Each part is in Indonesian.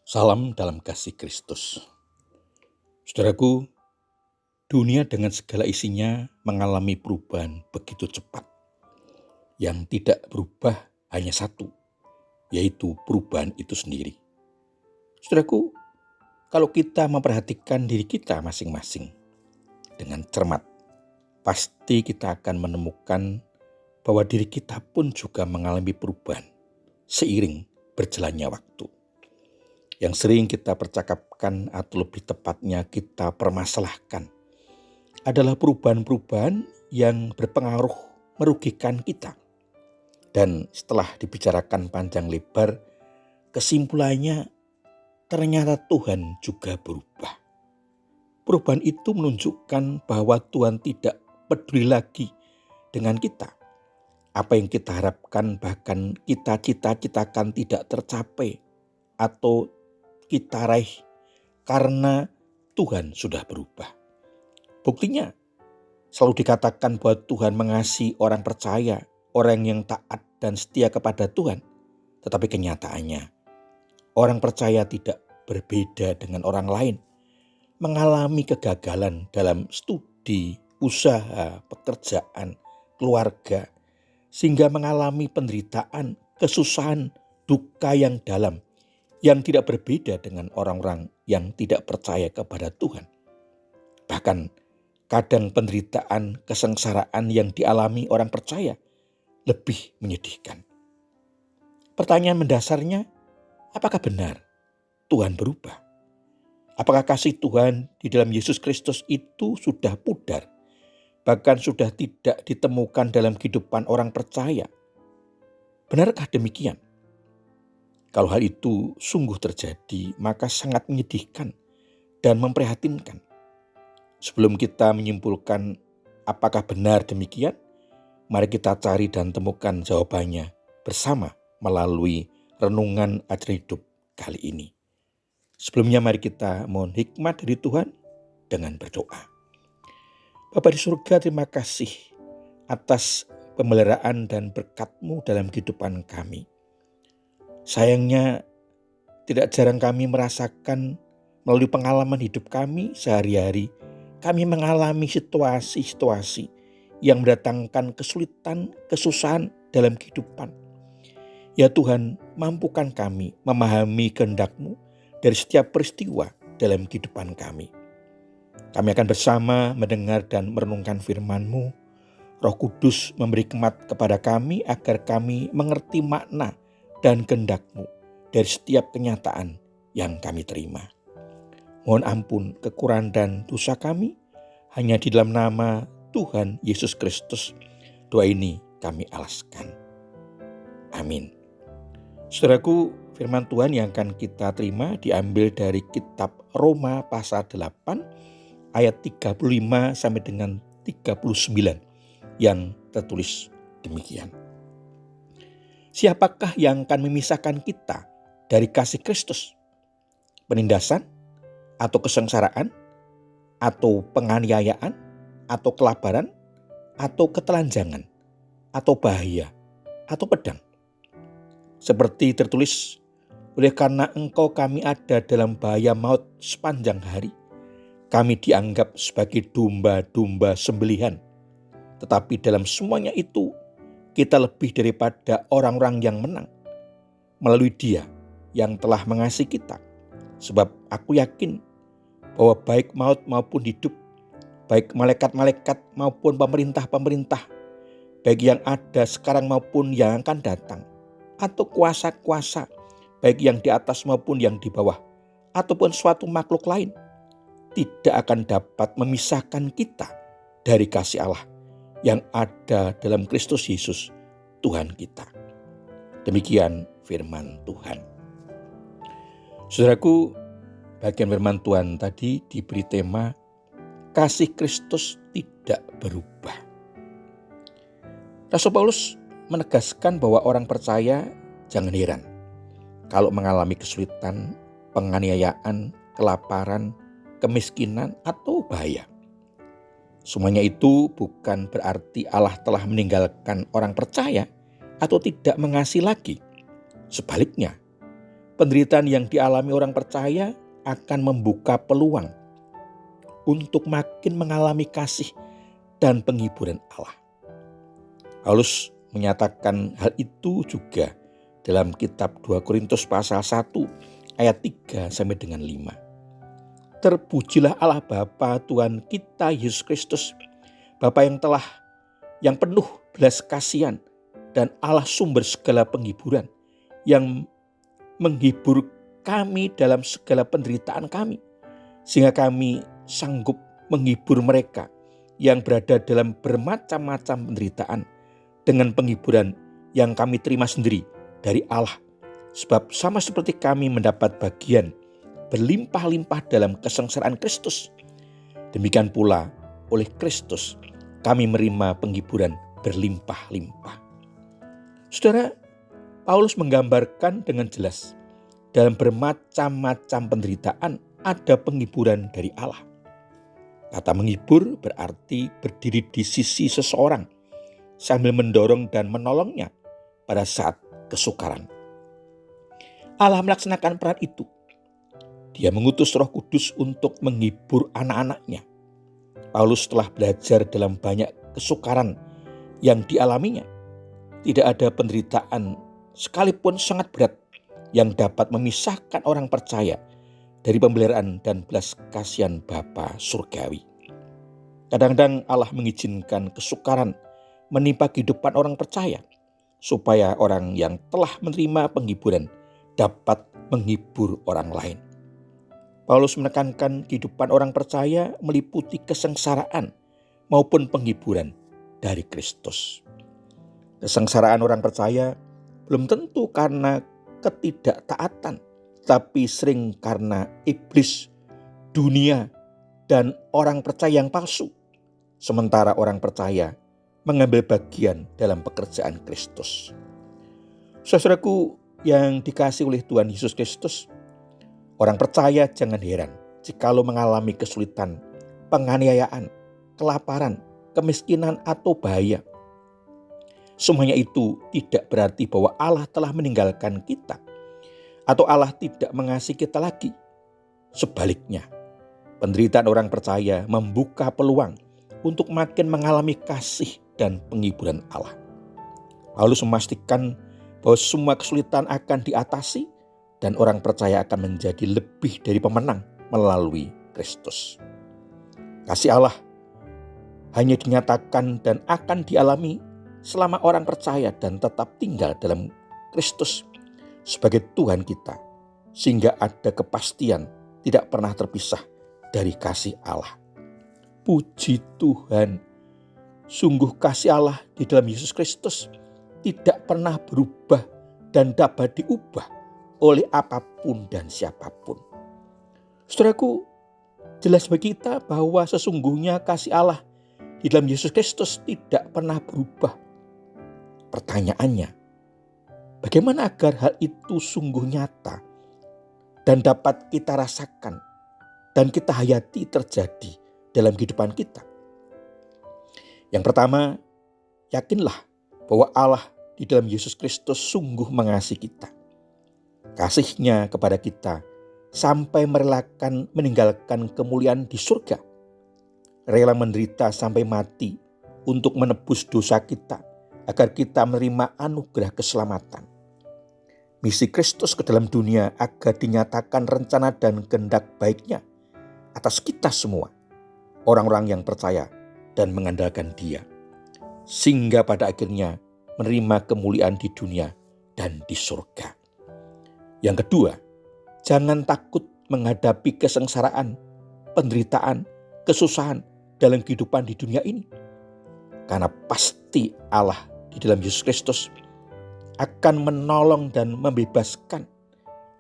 Salam dalam kasih Kristus. Saudaraku, dunia dengan segala isinya mengalami perubahan begitu cepat. Yang tidak berubah hanya satu, yaitu perubahan itu sendiri. Saudaraku, kalau kita memperhatikan diri kita masing-masing dengan cermat, pasti kita akan menemukan bahwa diri kita pun juga mengalami perubahan seiring berjalannya waktu. Yang sering kita percakapkan atau lebih tepatnya kita permasalahkan adalah perubahan-perubahan yang berpengaruh merugikan kita. Dan setelah dibicarakan panjang lebar, kesimpulannya ternyata Tuhan juga berubah. Perubahan itu menunjukkan bahwa Tuhan tidak peduli lagi dengan kita. Apa yang kita harapkan bahkan kita cita-citakan tidak tercapai atau kita raih karena Tuhan sudah berubah. Buktinya selalu dikatakan bahwa Tuhan mengasihi orang percaya, orang yang taat dan setia kepada Tuhan. Tetapi kenyataannya orang percaya tidak berbeda dengan orang lain, mengalami kegagalan dalam studi, usaha, pekerjaan, keluarga, sehingga mengalami penderitaan, kesusahan, duka yang dalam, yang tidak berbeda dengan orang-orang yang tidak percaya kepada Tuhan. Bahkan kadang penderitaan, kesengsaraan yang dialami orang percaya lebih menyedihkan. Pertanyaan mendasarnya, apakah benar Tuhan berubah? Apakah kasih Tuhan di dalam Yesus Kristus itu sudah pudar, bahkan sudah tidak ditemukan dalam kehidupan orang percaya? Benarkah demikian? Kalau hal itu sungguh terjadi, maka sangat menyedihkan dan memprihatinkan. Sebelum kita menyimpulkan apakah benar demikian, mari kita cari dan temukan jawabannya bersama melalui renungan ajar hidup kali ini. Sebelumnya mari kita mohon hikmat dari Tuhan dengan berdoa. Bapa di surga, terima kasih atas pemeliharaan dan berkat-Mu dalam kehidupan kami. Sayangnya tidak jarang kami merasakan melalui pengalaman hidup kami sehari-hari, kami mengalami situasi-situasi yang mendatangkan kesulitan, kesusahan dalam kehidupan. Ya Tuhan, mampukan kami memahami kehendak-Mu dari setiap peristiwa dalam kehidupan kami. Kami akan bersama mendengar dan merenungkan firman-Mu. Roh Kudus memberi hikmat kepada kami agar kami mengerti makna dan kehendak-Mu dari setiap kenyataan yang kami terima. Mohon ampun kekurangan dan dosa kami, hanya di dalam nama Tuhan Yesus Kristus doa ini kami alaskan. Amin. Saudaraku, firman Tuhan yang akan kita terima diambil dari kitab Roma pasal 8 ayat 35 sampai dengan 39 yang tertulis demikian. Siapakah yang akan memisahkan kita dari kasih Kristus? Penindasan atau kesengsaraan atau penganiayaan atau kelaparan atau ketelanjangan atau bahaya atau pedang? Seperti tertulis, oleh karena engkau kami ada dalam bahaya maut sepanjang hari. Kami dianggap sebagai domba-domba sembelihan. Tetapi dalam semuanya itu, kita lebih daripada orang-orang yang menang melalui Dia yang telah mengasihi kita. Sebab aku yakin bahwa baik maut maupun hidup, baik malaikat-malaikat maupun pemerintah-pemerintah, baik yang ada sekarang maupun yang akan datang, atau kuasa-kuasa, baik yang di atas maupun yang di bawah, ataupun suatu makhluk lain, tidak akan dapat memisahkan kita dari kasih Allah yang ada dalam Kristus Yesus, Tuhan kita. Demikian firman Tuhan. Saudaraku, bagian firman Tuhan tadi diberi tema kasih Kristus tidak berubah. Rasul Paulus menegaskan bahwa orang percaya jangan heran kalau mengalami kesulitan, penganiayaan, kelaparan, kemiskinan, atau bahaya. Semuanya itu bukan berarti Allah telah meninggalkan orang percaya atau tidak mengasihi lagi. Sebaliknya, penderitaan yang dialami orang percaya akan membuka peluang untuk makin mengalami kasih dan penghiburan Allah. Paulus menyatakan hal itu juga dalam kitab 2 Korintus pasal 1 ayat 3 sampai dengan 5. Terpujilah Allah Bapa Tuhan kita Yesus Kristus, Bapa yang penuh belas kasihan dan Allah sumber segala penghiburan, yang menghibur kami dalam segala penderitaan kami, sehingga kami sanggup menghibur mereka yang berada dalam bermacam-macam penderitaan dengan penghiburan yang kami terima sendiri dari Allah. Sebab sama seperti kami mendapat bagian berlimpah-limpah dalam kesengsaraan Kristus, demikian pula oleh Kristus kami menerima penghiburan berlimpah-limpah. Saudara, Paulus menggambarkan dengan jelas dalam bermacam-macam penderitaan ada penghiburan dari Allah. Kata menghibur berarti berdiri di sisi seseorang sambil mendorong dan menolongnya pada saat kesukaran. Allah melaksanakan peran itu. Dia mengutus Roh Kudus untuk menghibur anak-anaknya. Paulus telah belajar dalam banyak kesukaran yang dialaminya. Tidak ada penderitaan sekalipun sangat berat yang dapat memisahkan orang percaya dari pemeliharaan dan belas kasihan Bapa surgawi. Kadang-kadang Allah mengizinkan kesukaran menimpa kehidupan orang percaya supaya orang yang telah menerima penghiburan dapat menghibur orang lain. Paulus menekankan kehidupan orang percaya meliputi kesengsaraan maupun penghiburan dari Kristus. Kesengsaraan orang percaya belum tentu karena ketidaktaatan, tapi sering karena iblis, dunia, dan orang percaya yang palsu. Sementara orang percaya mengambil bagian dalam pekerjaan Kristus. Saudaraku yang dikasihi oleh Tuhan Yesus Kristus, orang percaya jangan heran jikalau mengalami kesulitan, penganiayaan, kelaparan, kemiskinan, atau bahaya. Semuanya itu tidak berarti bahwa Allah telah meninggalkan kita atau Allah tidak mengasihi kita lagi. Sebaliknya, penderitaan orang percaya membuka peluang untuk makin mengalami kasih dan penghiburan Allah. Paulus memastikan bahwa semua kesulitan akan diatasi dan orang percaya akan menjadi lebih dari pemenang melalui Kristus. Kasih Allah hanya dinyatakan dan akan dialami selama orang percaya dan tetap tinggal dalam Kristus sebagai Tuhan kita, sehingga ada kepastian tidak pernah terpisah dari kasih Allah. Puji Tuhan, sungguh kasih Allah di dalam Yesus Kristus tidak pernah berubah dan dapat diubah oleh apapun dan siapapun. Saudaraku, jelas bagi kita bahwa sesungguhnya kasih Allah di dalam Yesus Kristus tidak pernah berubah. Pertanyaannya, bagaimana agar hal itu sungguh nyata dan dapat kita rasakan dan kita hayati terjadi dalam kehidupan kita? Yang pertama, yakinlah bahwa Allah di dalam Yesus Kristus sungguh mengasihi kita. Kasih-Nya kepada kita sampai merelakan meninggalkan kemuliaan di surga, rela menderita sampai mati untuk menebus dosa kita, agar kita menerima anugerah keselamatan. Misi Kristus ke dalam dunia agar dinyatakan rencana dan kehendak baik-Nya atas kita semua, orang-orang yang percaya dan mengandalkan Dia, sehingga pada akhirnya menerima kemuliaan di dunia dan di surga. Yang kedua, jangan takut menghadapi kesengsaraan, penderitaan, kesusahan dalam kehidupan di dunia ini. Karena pasti Allah di dalam Yesus Kristus akan menolong dan membebaskan,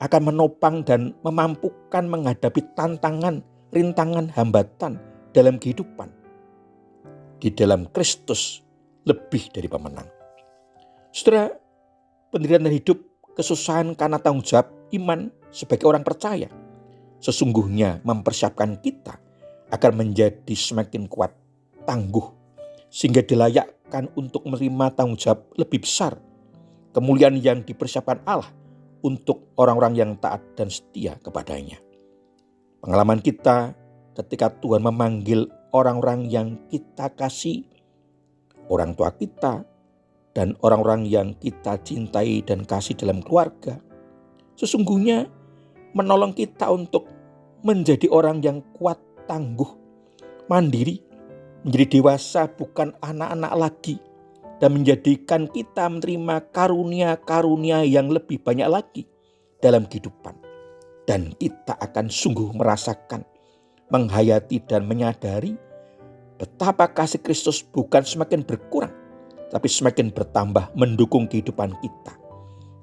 akan menopang dan memampukan menghadapi tantangan, rintangan, hambatan dalam kehidupan. Di dalam Kristus lebih dari pemenang. Saudara, penderitaan hidup, kesusahan karena tanggung jawab iman sebagai orang percaya sesungguhnya mempersiapkan kita agar menjadi semakin kuat, tangguh, sehingga dilayakkan untuk menerima tanggung jawab lebih besar, kemuliaan yang dipersiapkan Allah untuk orang-orang yang taat dan setia kepadanya. Pengalaman kita ketika Tuhan memanggil orang-orang yang kita kasih, orang tua kita, dan orang-orang yang kita cintai dan kasih dalam keluarga, sesungguhnya menolong kita untuk menjadi orang yang kuat, tangguh, mandiri, menjadi dewasa bukan anak-anak lagi, dan menjadikan kita menerima karunia-karunia yang lebih banyak lagi dalam kehidupan. Dan kita akan sungguh merasakan, menghayati dan menyadari betapa kasih Kristus bukan semakin berkurang, tapi semakin bertambah mendukung kehidupan kita.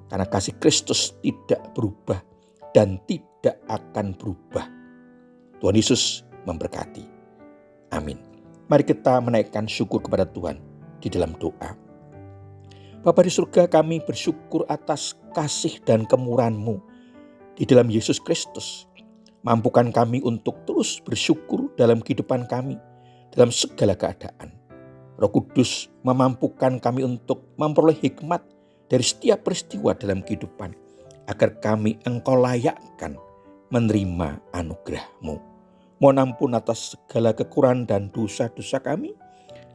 Karena kasih Kristus tidak berubah dan tidak akan berubah. Tuhan Yesus memberkati. Amin. Mari kita menaikkan syukur kepada Tuhan di dalam doa. Bapa di surga, kami bersyukur atas kasih dan kemurahan-Mu di dalam Yesus Kristus. Mampukan kami untuk terus bersyukur dalam kehidupan kami, dalam segala keadaan. Roh Kudus memampukan kami untuk memperoleh hikmat dari setiap peristiwa dalam kehidupan, agar kami Engkau layakkan menerima anugerah-Mu. Mohon ampun atas segala kekurangan dan dosa-dosa kami.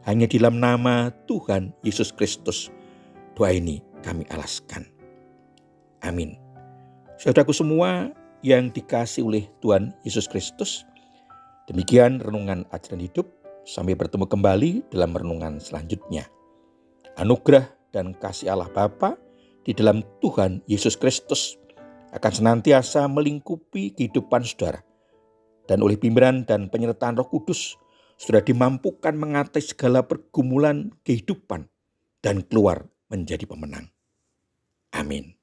Hanya di dalam nama Tuhan Yesus Kristus, doa ini kami alaskan. Amin. Saudaraku semua yang dikasihi oleh Tuhan Yesus Kristus, demikian renungan ajaran hidup. Sampai bertemu kembali dalam renungan selanjutnya. Anugerah dan kasih Allah Bapa di dalam Tuhan Yesus Kristus akan senantiasa melingkupi kehidupan saudara. Dan oleh pimpinan dan penyertaan Roh Kudus, sudah dimampukan mengatasi segala pergumulan kehidupan dan keluar menjadi pemenang. Amin.